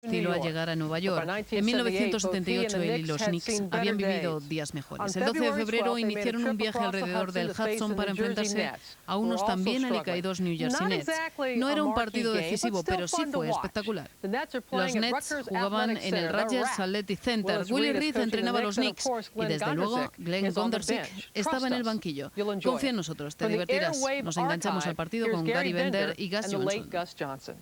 estilo al llegar a Nueva York. En 1978 él y los Knicks habían vivido días mejores. El 12 de febrero iniciaron un viaje alrededor del Hudson para enfrentarse a unos también alicaídos New Jersey Nets. No era un partido decisivo, pero sí fue espectacular. Los Nets jugaban en el Rogers Athletic Center. Willie Reed entrenaba a los Knicks y desde luego Glenn Gonderzick estaba en el banquillo. Confía en nosotros, te divertirás. Nos enganchamos al partido con Gary Bender y Gus Johnson.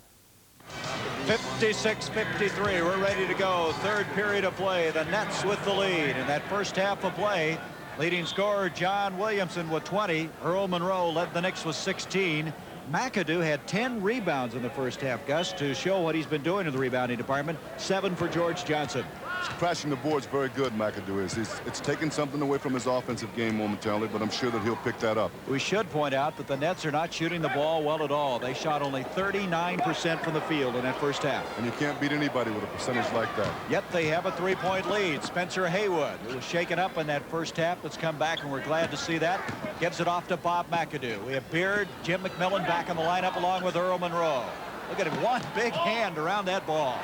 56-53, we're ready to go. Third period of play. The Nets with the lead. In that first half of play, leading scorer John Williamson with 20. Earl Monroe led the Knicks with 16. McAdoo had 10 rebounds in the first half, Gus, to show what he's been doing in the rebounding department. 7 for George Johnson. Crashing the boards very good, McAdoo is. It's taken something away from his offensive game momentarily, but I'm sure that he'll pick that up. We should point out that the Nets are not shooting the ball well at all. They shot only 39% from the field in that first half. And you can't beat anybody with a percentage like that. Yet they have a three-point lead. Spencer Haywood, who was shaken up in that first half, that's come back, and we're glad to see that. Gives it off to Bob McAdoo. We have Beard, Jim McMillan back in the lineup along with Earl Monroe. Look at him, one big hand around that ball.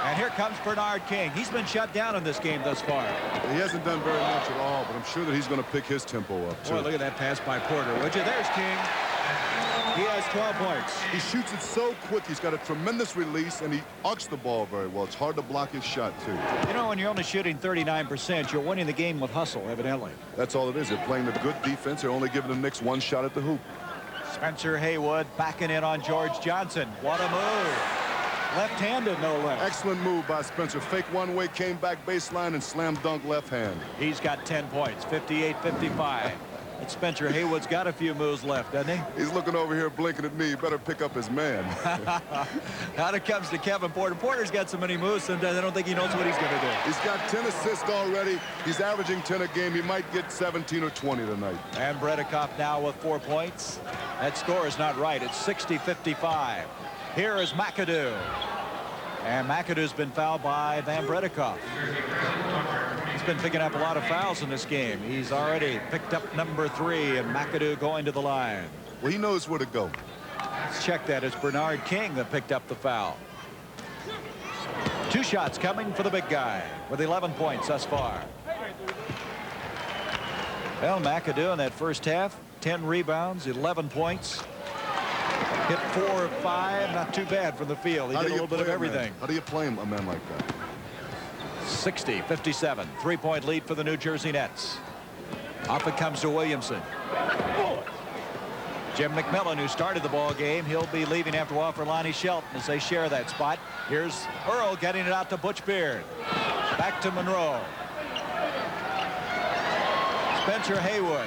And here comes Bernard King. He's been shut down in this game thus far. He hasn't done very much at all, but I'm sure that he's going to pick his tempo up, too. Boy, look at that pass by Porter, would you? There's King. He has 12 points. He shoots it so quick. He's got a tremendous release, and he arcs the ball very well. It's hard to block his shot, too. You know, when you're only shooting 39%, you're winning the game with hustle, evidently. That's all it is. They're playing the good defense. They're only giving the Knicks one shot at the hoop. Spencer Haywood backing in on George Johnson. What a move. Left-handed, no less. Excellent move by Spencer. Fake one way, came back baseline, and slam dunk left hand. He's got 10 points, 58-55. And Spencer Haywood's got a few moves left, doesn't he? He's looking over here blinking at me. He better pick up his man. Now it comes to Kevin Porter. Porter's got so many moves, sometimes I don't think he knows what he's going to do. He's got 10 assists already. He's averaging 10 a game. He might get 17 or 20 tonight. And Bredikoff now with 4 points. That score is not right. It's 60-55. Here is McAdoo. And McAdoo's been fouled by Van Bredikoff. He's been picking up a lot of fouls in this game. He's already picked up number 3, and McAdoo going to the line. Well, he knows where to go. Let's check that. It's Bernard King that picked up the foul. 2 shots coming for the big guy with 11 points thus far. Well, McAdoo in that first half, 10 rebounds, 11 points. Hit 4 or 5, not too bad from the field. He did a little bit of everything. How do you play a man like that? 60-57, 3-point lead for the New Jersey Nets. Off it comes to Williamson. Jim McMillan, who started the ball game, he'll be leaving after a while for Lonnie Shelton as they share that spot. Here's Earl getting it out to Butch Beard. Back to Monroe. Spencer Haywood.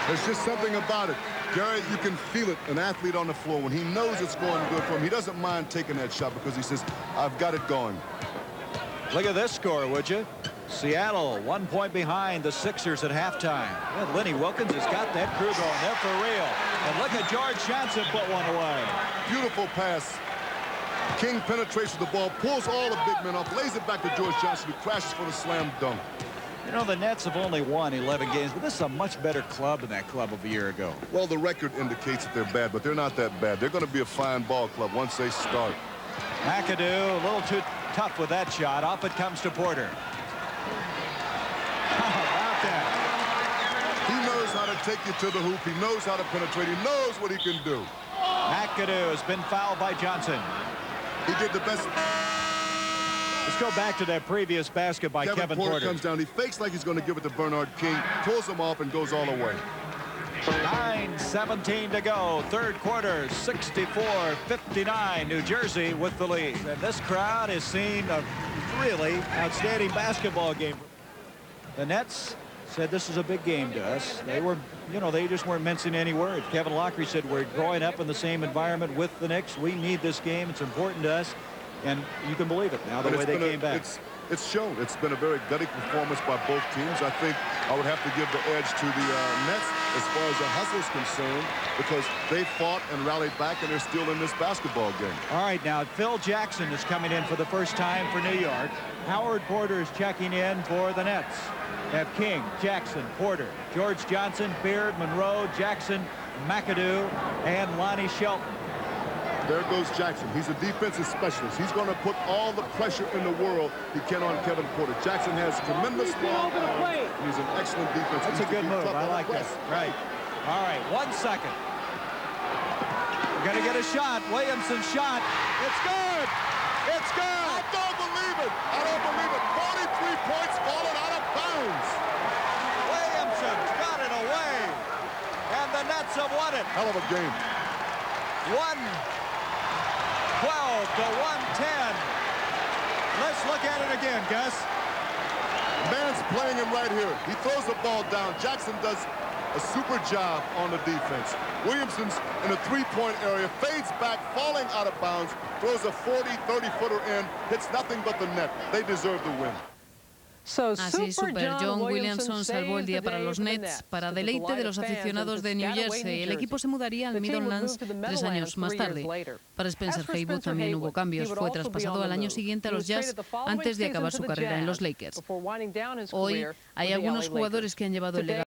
There's just something about it. Gary, you can feel it, an athlete on the floor. When he knows it's going good for him, he doesn't mind taking that shot because he says, I've got it going. Look at this score, would you? Seattle 1 point behind the Sixers at halftime. Well, Lenny Wilkins has got that crew going. They're for real. And look at George Johnson put one away. Beautiful pass. King penetrates with the ball, pulls all the big men off, lays it back to George Johnson, who crashes for the slam dunk. You know, the Nets have only won 11 games, but this is a much better club than that club of a year ago. Well, the record indicates that they're bad, but they're not that bad. They're going to be a fine ball club once they start. McAdoo a little too tough with that shot. Off it comes to Porter. How about that? He knows how to take you to the hoop. He knows how to penetrate. He knows what he can do. McAdoo has been fouled by Johnson. He did the best. Let's go back to that previous basket by Kevin Porter. Comes down. He fakes like he's going to give it to Bernard King, pulls him off, and goes all the way. 9:17 to go. Third quarter, 64-59. New Jersey with the lead. And this crowd has seen a really outstanding basketball game. The Nets said this is a big game to us. They were, you know, they just weren't mincing any words. Kevin Lockery said we're growing up in the same environment with the Knicks. We need this game. It's important to us. And you can believe it now, the way they came back. It's shown. It's been a very gutty performance by both teams. I think I would have to give the edge to the Nets as far as the hustle is concerned, because they fought and rallied back, and they're still in this basketball game. All right, now Phil Jackson is coming in for the first time for New York. Howard Porter is checking in for the Nets. They have King, Jackson, Porter, George Johnson, Beard, Monroe, Jackson, McAdoo, and Lonnie Shelton. There goes Jackson. He's a defensive specialist. He's going to put all the pressure in the world he can on Kevin Porter. Jackson has tremendous long arms, and he's an excellent defense. That's a good move. I like that. Right. All right, 1 second. We're going to get a shot. Williamson's shot. It's good. It's good. I don't believe it. I don't believe it. 43 points falling out of bounds. Williamson got it away. And the Nets have won it. Hell of a game. 112 to 110. Let's look at it again, Gus. Man's playing him right here. He throws the ball down. Jackson does a super job on the defense. Williamson's in the three-point area, fades back, falling out of bounds, throws a 40, 30-footer in, hits nothing but the net. They deserve the win. Así, Super John Williamson salvó el día para los Nets. Para deleite de los aficionados de New Jersey, el equipo se mudaría al Meadowlands 3 años más tarde. Para Spencer Haywood también hubo cambios. Fue traspasado al año siguiente a los Jazz antes de acabar su carrera en los Lakers. Hoy hay algunos jugadores que han llevado el legado